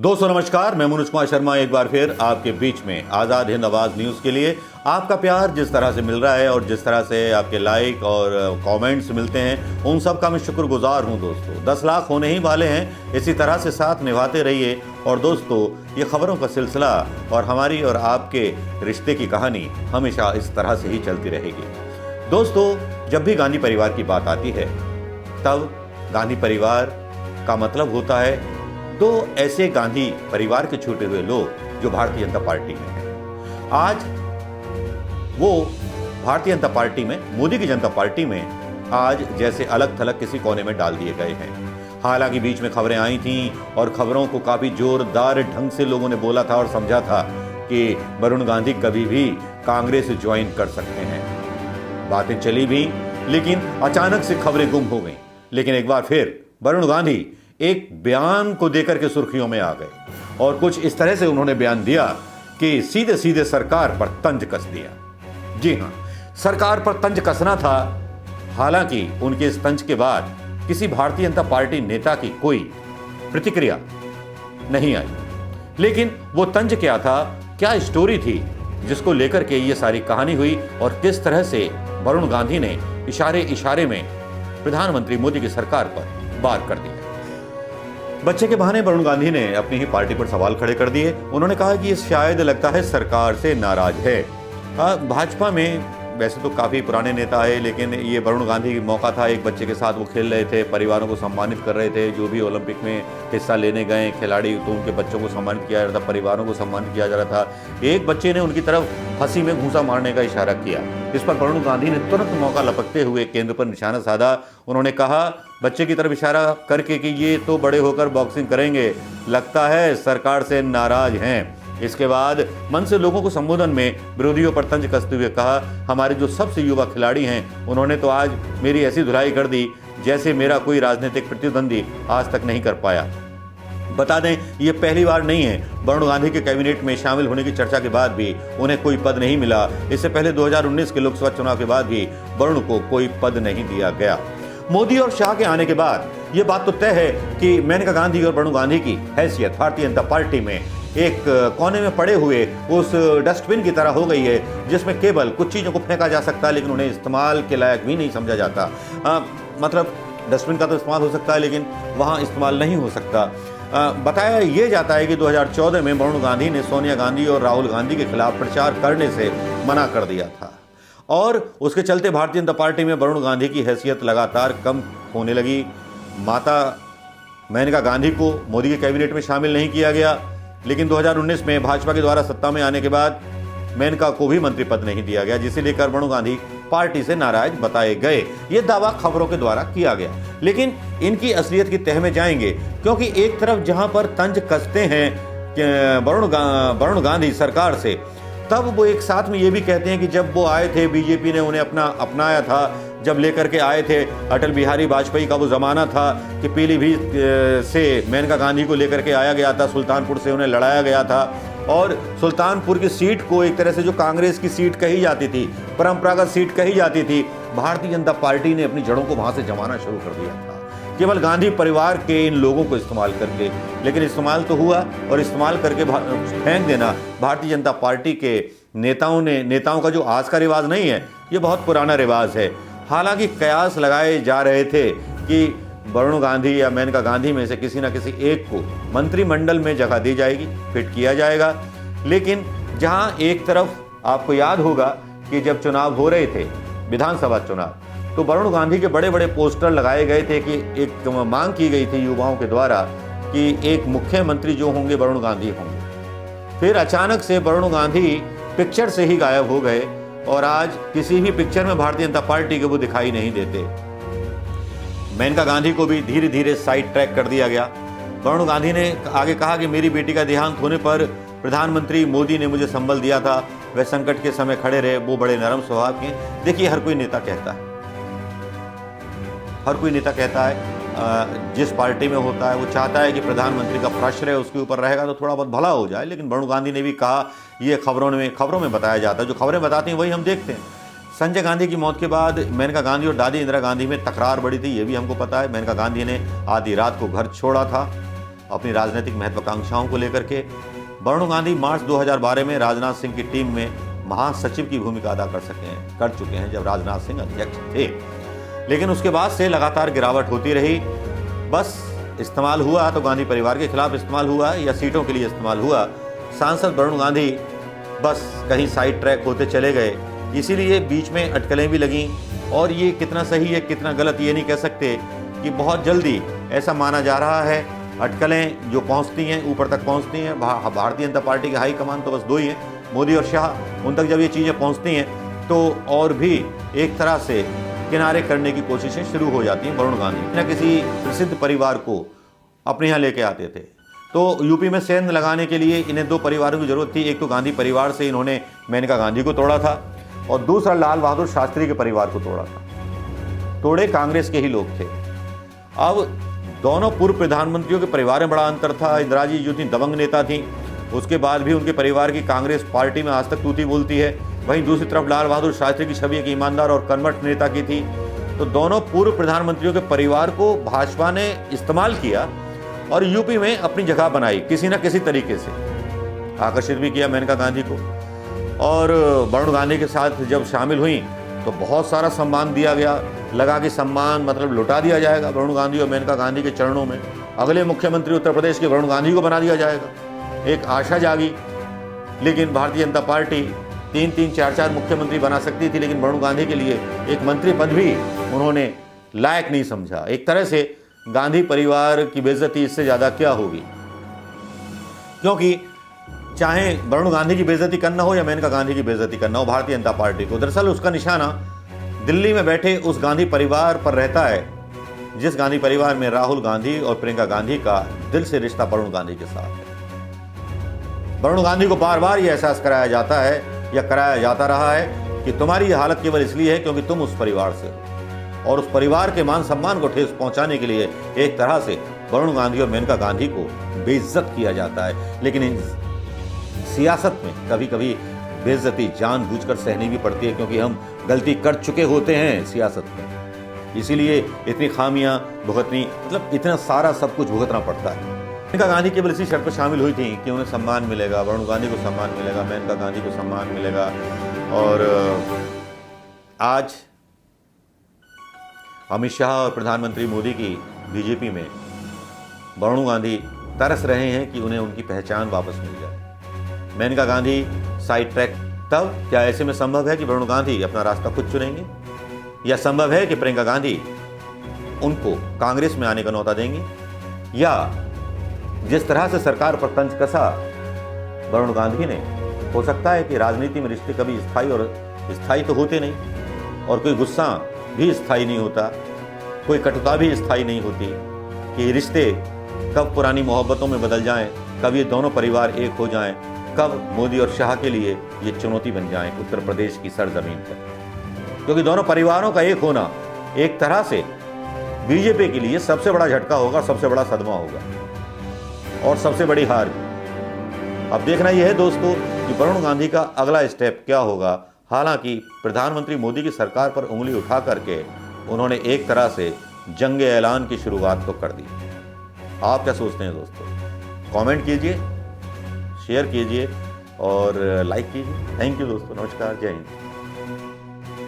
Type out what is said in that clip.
दोस्तों नमस्कार, मैं मनोज कुमार शर्मा एक बार फिर आपके बीच में आज़ाद हिंद आवाज़ न्यूज़ के लिए। आपका प्यार जिस तरह से मिल रहा है और जिस तरह से आपके लाइक और कमेंट्स मिलते हैं, उन सब का मैं शुक्रगुजार हूं। दोस्तों 10 लाख होने ही वाले हैं, इसी तरह से साथ निभाते रहिए। और दोस्तों ये खबरों का सिलसिला और हमारी और आपके रिश्ते की कहानी हमेशा इस तरह से ही चलती रहेगी। दोस्तों जब भी गांधी परिवार की बात आती है, तब गांधी परिवार का मतलब होता है दो ऐसे गांधी परिवार के छूटे हुए लोग जो भारतीय जनता पार्टी में हैं। आज वो भारतीय जनता पार्टी में, मोदी की जनता पार्टी में आज जैसे अलग थलग किसी कोने में डाल दिए गए हैं। हालांकि बीच में खबरें आई थीं और खबरों को काफी जोरदार ढंग से लोगों ने बोला था और समझा था कि वरुण गांधी कभी भी कांग्रेस ज्वाइन कर सकते हैं। बातें चली भी, लेकिन अचानक से खबरें गुम हो गईं। लेकिन एक बार फिर वरुण गांधी एक बयान को देकर के सुर्खियों में आ गए और कुछ इस तरह से उन्होंने बयान दिया कि सीधे सीधे सरकार पर तंज कस दिया। जी हां, सरकार पर तंज कसना था। हालांकि उनके इस तंज के बाद किसी भारतीय जनता पार्टी नेता की कोई प्रतिक्रिया नहीं आई। लेकिन वो तंज क्या था, क्या स्टोरी थी जिसको लेकर के ये सारी कहानी हुई और किस तरह से वरुण गांधी ने इशारे इशारे में प्रधानमंत्री मोदी की सरकार पर वार कर दिया। बच्चे के बहाने वरुण गांधी ने अपनी ही पार्टी पर सवाल खड़े कर दिए। उन्होंने कहा कि ये शायद लगता है सरकार से नाराज है। भाजपा में वैसे तो काफ़ी पुराने नेता है, लेकिन ये वरुण गांधी मौका था, एक बच्चे के साथ वो खेल रहे थे, परिवारों को सम्मानित कर रहे थे। जो भी ओलंपिक में हिस्सा लेने गए खिलाड़ी, तो उनके बच्चों को सम्मानित किया जा रहा था, परिवारों को सम्मानित किया जा रहा था। एक बच्चे ने उनकी तरफ हंसी में घूंसा मारने का इशारा किया। इस पर वरुण गांधी ने तुरंत मौका लपकते हुए केंद्र पर निशाना साधा। उन्होंने कहा बच्चे की तरफ इशारा करके कि ये तो बड़े होकर बॉक्सिंग करेंगे, लगता है सरकार से नाराज हैं। इसके बाद मन से लोगों को संबोधन में विरोधियों पर तंज कसते हुए कहा, हमारे जो सबसे युवा खिलाड़ी हैं उन्होंने तो आज मेरी ऐसी धुलाई कर दी जैसे मेरा कोई राजनीतिक प्रतिद्वंदी आज तक नहीं कर पाया। बता दें ये पहली बार नहीं है, वरुण गांधी के कैबिनेट में शामिल होने की चर्चा के बाद भी उन्हें कोई पद नहीं मिला। इससे पहले 2019 के लोकसभा चुनाव के बाद भी वरुण को कोई पद नहीं दिया गया। मोदी और शाह के आने के बाद ये बात तो तय है कि मेनका गांधी और वरुण गांधी की हैसियत भारतीय जनता पार्टी में एक कोने में पड़े हुए उस डस्टबिन की तरह हो गई है, जिसमें केवल कुछ चीज़ों को फेंका जा सकता है, लेकिन उन्हें इस्तेमाल के लायक भी नहीं समझा जाता। मतलब डस्टबिन का तो इस्तेमाल हो सकता है, लेकिन वहाँ इस्तेमाल नहीं हो सकता। बताया ये जाता है कि 2014 में वरुण गांधी ने सोनिया गांधी और राहुल गांधी के खिलाफ प्रचार करने से मना कर दिया था और उसके चलते भारतीय जनता पार्टी में वरुण गांधी की हैसियत लगातार कम होने लगी। माता मेनका गांधी को मोदी के कैबिनेट में शामिल नहीं किया गया, लेकिन 2019 में भाजपा के द्वारा सत्ता में आने के बाद मेनका को भी मंत्री पद नहीं दिया गया, जिसे लेकर वरुण गांधी पार्टी से नाराज बताए गए। ये दावा खबरों के द्वारा किया गया, लेकिन इनकी असलियत की तह में जाएंगे, क्योंकि एक तरफ जहां पर तंज कसते हैं वरुण गांधी सरकार से, तब वो एक साथ में ये भी कहते हैं कि जब वो आए थे बीजेपी ने उन्हें अपनाया था, जब लेकर के आए थे अटल बिहारी वाजपेयी का वो ज़माना था कि पीलीभीत से मेनका गांधी को लेकर के आया गया था, सुल्तानपुर से उन्हें लड़ाया गया था और सुल्तानपुर की सीट को एक तरह से जो कांग्रेस की सीट कही जाती थी, परंपरागत सीट कही जाती थी, भारतीय जनता पार्टी ने अपनी जड़ों को वहाँ से जमाना शुरू कर दिया था, केवल गांधी परिवार के इन लोगों को इस्तेमाल करके। लेकिन इस्तेमाल तो हुआ और इस्तेमाल करके फेंक देना भारतीय जनता पार्टी के नेताओं का जो आज का रिवाज नहीं है, ये बहुत पुराना रिवाज है। हालांकि कयास लगाए जा रहे थे कि वरुण गांधी या मेनका गांधी में से किसी न किसी एक को मंत्रिमंडल में जगह दी जाएगी, फिट किया जाएगा। लेकिन जहां एक तरफ आपको याद होगा कि जब चुनाव हो रहे थे, विधानसभा चुनाव, तो वरुण गांधी के बड़े बड़े पोस्टर लगाए गए थे कि एक मांग की गई थी युवाओं के द्वारा कि एक मुख्यमंत्री जो होंगे वरुण गांधी होंगे। फिर अचानक से वरुण गांधी पिक्चर से ही गायब हो गए और आज किसी भी पिक्चर में भारतीय जनता पार्टी के वो दिखाई नहीं देते। मेनका गांधी को भी धीरे धीरे साइड ट्रैक कर दिया गया। वरुण गांधी ने आगे कहा कि मेरी बेटी का देहांत होने पर प्रधानमंत्री मोदी ने मुझे संबल दिया था, वह संकट के समय खड़े रहे, वो बड़े नरम स्वभाव के। देखिए हर कोई नेता कहता है, जिस पार्टी में होता है वो चाहता है कि प्रधानमंत्री का प्रश्रय उसके ऊपर रहेगा तो थोड़ा बहुत भला हो जाए। लेकिन वरुण गांधी ने भी कहा, ये खबरों में बताया जाता है, जो खबरें बताती हैं वही हम देखते हैं। संजय गांधी की मौत के बाद मेनका गांधी और दादी इंदिरा गांधी में तकरार बढ़ी थी, ये भी हमको पता है। मेनका गांधी ने आधी रात को घर छोड़ा था अपनी राजनीतिक महत्वाकांक्षाओं को लेकर के। वरुण गांधी मार्च 2012 में राजनाथ सिंह की टीम में महासचिव की भूमिका अदा कर चुके हैं जब राजनाथ सिंह अध्यक्ष थे, लेकिन उसके बाद से लगातार गिरावट होती रही। बस इस्तेमाल हुआ तो गांधी परिवार के खिलाफ इस्तेमाल हुआ या सीटों के लिए इस्तेमाल हुआ। सांसद वरुण गांधी बस कहीं साइड ट्रैक होते चले गए, इसीलिए बीच में अटकलें भी लगीं। और ये कितना सही है कितना गलत ये नहीं कह सकते कि बहुत जल्दी ऐसा माना जा रहा है। अटकलें जो पहुंचती हैं ऊपर तक पहुंचती हैं। भारतीय जनता पार्टी के हाईकमान तो बस दो ही हैं, मोदी और शाह। उन तक जब ये चीज़ें पहुंचती हैं तो और भी एक तरह से किनारे करने की कोशिशें शुरू हो जाती हैं। वरुण गांधी न किसी प्रसिद्ध परिवार को अपने यहाँ लेके आते थे, तो यूपी में सेंध लगाने के लिए इन्हें दो परिवारों की जरूरत थी। एक तो गांधी परिवार से इन्होंने मेनका गांधी को तोड़ा था और दूसरा लाल बहादुर शास्त्री के परिवार को तोड़ा था। तोड़े कांग्रेस के ही लोग थे। अब दोनों पूर्व प्रधानमंत्रियों के परिवार में बड़ा अंतर था। इंदिरा जी जो थी दबंग नेता थी, उसके बाद भी उनके परिवार की कांग्रेस पार्टी में आज तक तूती बोलती है। वहीं दूसरी तरफ लाल बहादुर शास्त्री की छवि एक ईमानदार और कर्मठ नेता की थी। तो दोनों पूर्व प्रधानमंत्रियों के परिवार को भाजपा ने इस्तेमाल किया और यूपी में अपनी जगह बनाई, किसी न किसी तरीके से आकर्षित भी किया मेनका गांधी को। और वरुण गांधी के साथ जब शामिल हुई तो बहुत सारा सम्मान दिया गया। लगा कि सम्मान मतलब लुटा दिया जाएगा वरुण गांधी और मेनका गांधी के चरणों में। अगले मुख्यमंत्री उत्तर प्रदेश के वरुण गांधी को बना दिया जाएगा। एक आशा जागी, लेकिन भारतीय जनता पार्टी 3-3, 4-4 मुख्यमंत्री बना सकती थी, लेकिन वरुण गांधी के लिए एक मंत्री पद भी उन्होंने लायक नहीं समझा। एक तरह से गांधी परिवार की बेइज्जती इससे ज़्यादा क्या होगी, क्योंकि चाहे वरुण गांधी की बेइज्जती करना हो या मेनका गांधी की बेइज्जती करना हो भारतीय जनता पार्टी को, दरअसल उसका निशाना दिल्ली में बैठे उस गांधी परिवार पर रहता है जिस गांधी परिवार में राहुल गांधी और प्रियंका गांधी का दिल से रिश्ता वरुण गांधी के साथ है। वरुण गांधी को बार बार ये एहसास कराया जाता है या कराया जाता रहा है कि तुम्हारी ये हालत केवल इसलिए है क्योंकि तुम उस परिवार से हो, और उस परिवार के मान सम्मान को ठेस पहुंचाने के लिए एक तरह से वरुण गांधी और मेनका गांधी को बेइज्जत किया जाता है। लेकिन सियासत में कभी कभी बेइज्जती जानबूझकर सहनी भी पड़ती है, क्योंकि हम गलती कर चुके होते हैं सियासत में, इसीलिए इतनी खामियां भुगतनी, मतलब इतना सारा सब कुछ भुगतना पड़ता है। मेनका गांधी केवल इसी शर्त पर शामिल हुई थी कि उन्हें सम्मान मिलेगा, वरुण गांधी को सम्मान मिलेगा, मेनका गांधी को सम्मान मिलेगा। और आज अमित शाह और प्रधानमंत्री मोदी की बीजेपी में वरुण गांधी तरस रहे हैं कि उन्हें उनकी पहचान वापस मिल जाए। मेनका गांधी साइड ट्रैक तब क्या ऐसे में संभव है कि वरुण गांधी अपना रास्ता खुद चुनेंगे, या संभव है कि प्रियंका गांधी उनको कांग्रेस में आने का न्योता देंगी, या जिस तरह से सरकार पर तंज कसा वरुण गांधी ने, हो सकता है कि राजनीति में रिश्ते कभी स्थायी तो होते नहीं, और कोई गुस्सा भी स्थायी नहीं होता, कोई कटुता भी स्थायी नहीं होती, कि रिश्ते कब पुरानी मोहब्बतों में बदल जाएं, कब ये दोनों परिवार एक हो जाएं, कब मोदी और शाह के लिए ये चुनौती बन जाएं उत्तर प्रदेश की सरजमीन पर। क्योंकि दोनों परिवारों का एक होना एक तरह से बीजेपी के लिए सबसे बड़ा झटका होगा, सबसे बड़ा सदमा होगा और सबसे बड़ी हार। अब देखना यह है दोस्तों कि वरुण गांधी का अगला स्टेप क्या होगा। हालांकि प्रधानमंत्री मोदी की सरकार पर उंगली उठा करके उन्होंने एक तरह से जंग ऐलान की शुरुआत तो कर दी। आप क्या सोचते हैं दोस्तों? कमेंट कीजिए, शेयर कीजिए और लाइक कीजिए। थैंक यू दोस्तों, नमस्कार, जय हिंद।